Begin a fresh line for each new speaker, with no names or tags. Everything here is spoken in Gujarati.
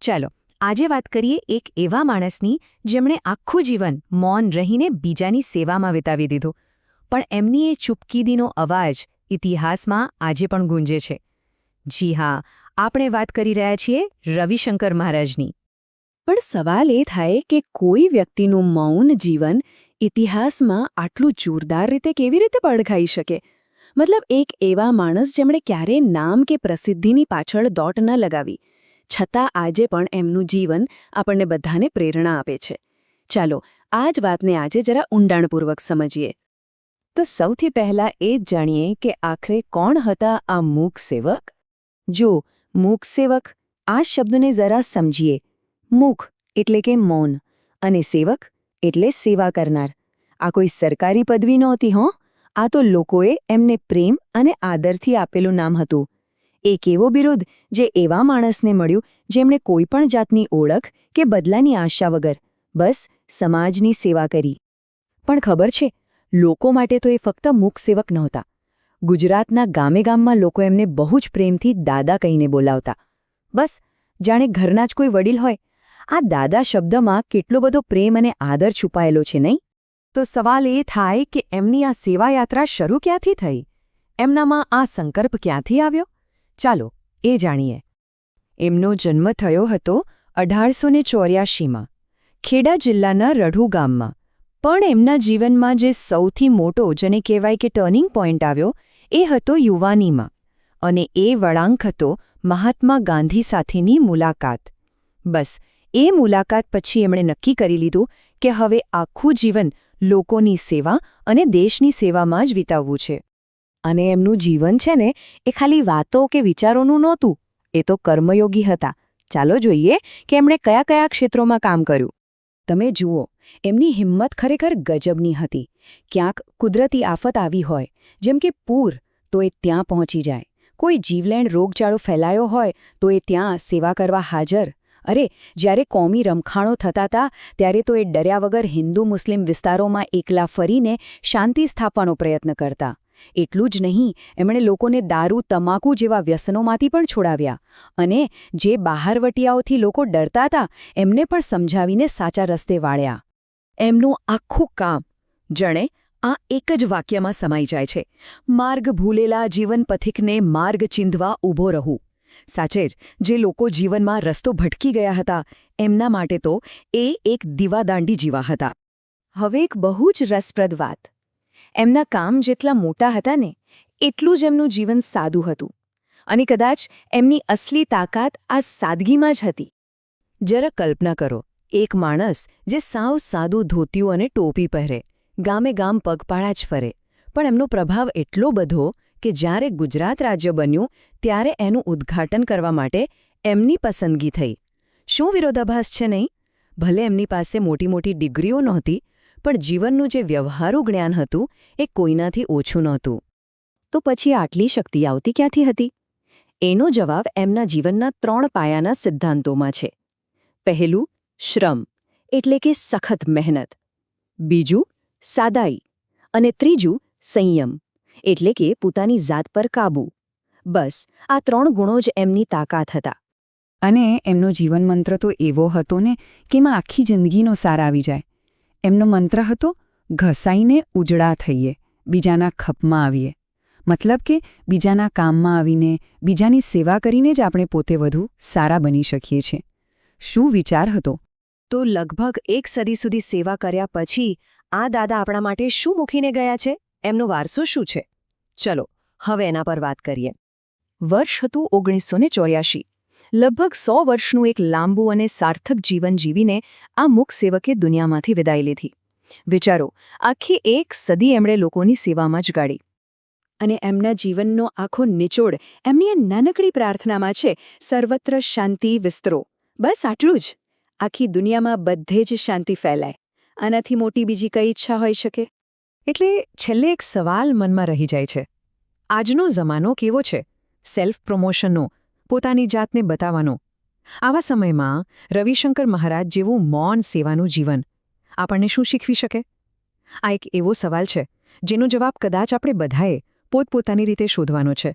ચાલો આજે વાત કરીએ એક એવા માણસની જેમણે આખું જીવન મૌન રહીને બીજાની સેવામાં વિતાવી દીધું, પણ એમની એ ચૂપકીદીનો અવાજ ઇતિહાસમાં આજે પણ ગુંજે છે. જી હા, આપણે વાત કરી રહ્યા છીએ રવિશંકર મહારાજની.
પણ સવાલ એ થાય કે કોઈ વ્યક્તિનું મૌન જીવન ઇતિહાસમાં આટલું જોરદાર રીતે કેવી રીતે પડખાઈ શકે? મતલબ એક એવા માણસ જેમણે ક્યારેય નામ કે પ્રસિદ્ધિની પાછળ દોટ ન લગાવી, છતાં આજે પણ એમનું જીવન આપણને બધાને પ્રેરણા આપે છે. ચાલો આ જ વાતને આજે જરા ઊંડાણપૂર્વક સમજીએ.
તો સૌથી પહેલા એ જ જાણીએ કે આખરે કોણ હતા આ મૂક સેવક?
જો મૂક સેવક, આ શબ્દને જરા સમજીએ. મૂક એટલે કે મૌન અને સેવક એટલે સેવા કરનાર. આ કોઈ સરકારી પદવી નહોતી હો, આ તો લોકોએ એમને પ્રેમ અને આદરથી આપેલું નામ હતું. એક એવો બિરુદ જે એવા માણસને મળ્યું જેમણે કોઈ પણ જાતની ઓળખ કે બદલાની આશા વગર બસ સમાજની સેવા કરી. પણ ખબર છે, લોકો માટે તો એ ફક્ત મૂક સેવક નહોતા. ગુજરાતના ગામે-ગામમાં લોકો એમને બહુ જ પ્રેમથી દાદા કહીને બોલાવતા. બસ જાણે ઘરના જ કોઈ વડીલ હોય. આ દાદા શબ્દમાં કેટલો બધો પ્રેમ અને આદર છુપાયેલો છે, નહીં?
તો સવાલ એ થાય કે એમની આ સેવાયાત્રા શરૂ ક્યાંથી થઈ? એમનામાં આ સંકલ્પ ક્યાંથી આવ્યો? ચાલો એ જાણીએ. એમનો જન્મ થયો હતો 1884માં ખેડા જિલ્લાના રઢુ ગામમાં. પણ એમના જીવનમાં જે સૌથી મોટો જેને કહેવાય કે ટર્નિંગ પોઈન્ટ આવ્યો એ હતો યુવાનીમાં, અને એ વળાંક હતો મહાત્મા ગાંધી સાથેની મુલાકાત. બસ એ મુલાકાત પછી એમણે નક્કી કરી લીધું કે હવે આખું જીવન લોકોની સેવા અને દેશની સેવામાં જ વિતાવવું છે.
અને એમનું જીવન છે ને, એ ખાલી વાતો કે વિચારોનું નહોતું, એ તો કર્મયોગી હતા. ચાલો જોઈએ કે એમણે કયા કયા ક્ષેત્રોમાં કામ કર્યું. તમે જુઓ, એમની હિંમત ખરેખર ગજબની હતી. ક્યાંક કુદરતી આફત આવી હોય, જેમ કે પૂર, તો એ ત્યાં પહોંચી જાય. કોઈ જીવલેણ રોગચાળો ફેલાયો હોય તો એ ત્યાં સેવા કરવા હાજર. અરે, જ્યારે કોમી રમખાણો થતા હતા ત્યારે તો એ ડર્યા વગર હિન્દુ મુસ્લિમ વિસ્તારોમાં એકલા ફરીને શાંતિ સ્થાપવાનો પ્રયત્ન કરતા. એટલું જ નહીં, એમણે લોકોને દારૂ તમાકુ જેવા વ્યસનોમાંથી પણ છોડાવ્યા, અને જે બહારવટિયાઓથી લોકો ડરતા હતા એમને પણ સમજાવીને સાચા રસ્તે વાળ્યા. એમનું આખું કામ જાણે આ એક જ વાક્યમાં સમાઈ જાય છે: માર્ગ ભૂલેલા જીવન પથિકને માર્ગ ચીંધવા ઊભો રહું. સાચે જ, જે લોકો જીવનમાં રસ્તો ભટકી ગયા હતા એમના માટે તો એ એક દીવાદાંડી જેવા હતા. હવે એક બહુ જ રસપ્રદ વાત. એમના કામ જેટલા મોટા હતા ને, એટલું જ એમનું જીવન સાદું હતું. અને કદાચ એમની અસલી તાકાત આ સાદગીમાં જ હતી. જરા કલ્પના કરો, એક માણસ જે સાવ સાદું ધોતિયું અને ટોપી પહેરે, ગામે ગામ પગપાળા જ ફરે, પણ એમનો પ્રભાવ એટલો બધો કે જ્યારે ગુજરાત રાજ્ય બન્યું ત્યારે એનું ઉદ્ઘાટન કરવા માટે એમની પસંદગી થઈ. શું વિરોધાભાસ છે, નહીં? ભલે એમની પાસે મોટી મોટી ડિગ્રીઓ નહોતી, પણ જીવનનું જે વ્યવહારુ જ્ઞાન હતું એ કોઈનાથી ઓછું નહોતું. તો પછી આટલી શક્તિ આવતી ક્યાંથી હતી? એનો જવાબ એમના જીવનના 3 પાયાના સિદ્ધાંતોમાં છે. પહેલું, શ્રમ એટલે કે સખત મહેનત. બીજું, સાદાઈ. અને ત્રીજું, સંયમ એટલે કે પોતાની જાત પર કાબૂ. બસ આ 3 ગુણો જ એમની તાકાત હતા.
અને એમનો જીવન મંત્ર તો એવો હતો ને કે એમાં આખી જિંદગીનો સાર આવી જાય. એમનો મંત્ર હતો, ઘસાઈને ઉજળા થઈએ, બીજાના ખપમાં આવીએ. મતલબ કે બીજાના કામમાં આવીને, બીજાની સેવા કરીને જ આપણે પોતે વધુ સારા બની શકીએ છીએ. શું વિચાર હતો!
તો લગભગ 1 સદી સુધી સેવા કર્યા પછી આ દાદા આપણા માટે શું મૂકીને ગયા છે? એમનો વારસો શું છે? ચલો હવે એના પર વાત કરીએ. વર્ષ હતું 1984. લગભગ 100 વર્ષનું એક લાંબુ અને સાર્થક જીવન જીવીને આ મૂક સેવકે દુનિયામાંથી વિદાય લીધી. વિચારો, આખી 1 સદી એમણે લોકોની સેવામાં જ ગાળી. અને એમના જીવનનો આખો નિચોડ એમની એ નાનકડી પ્રાર્થનામાં છે: સર્વત્ર શાંતિ વિસ્તરો. બસ આટલું જ. આખી દુનિયામાં બધે જ શાંતિ ફેલાય. આનાથી મોટી બીજી કઈ ઈચ્છા હોઈ શકે?
એટલે છેલ્લે એક સવાલ મનમાં રહી જાય છે. આજનો જમાનો કેવો છે? સેલ્ફ પ્રમોશનનો, પોતાની જાતને બતાવવાનો. આવા સમયમાં રવિશંકર મહારાજ જેવું મૌન સેવાનું જીવન આપણને શું શીખવી શકે? આ એક એવો સવાલ છે જેનો જવાબ કદાચ આપણે બધાએ પોતપોતાની રીતે શોધવાનો છે.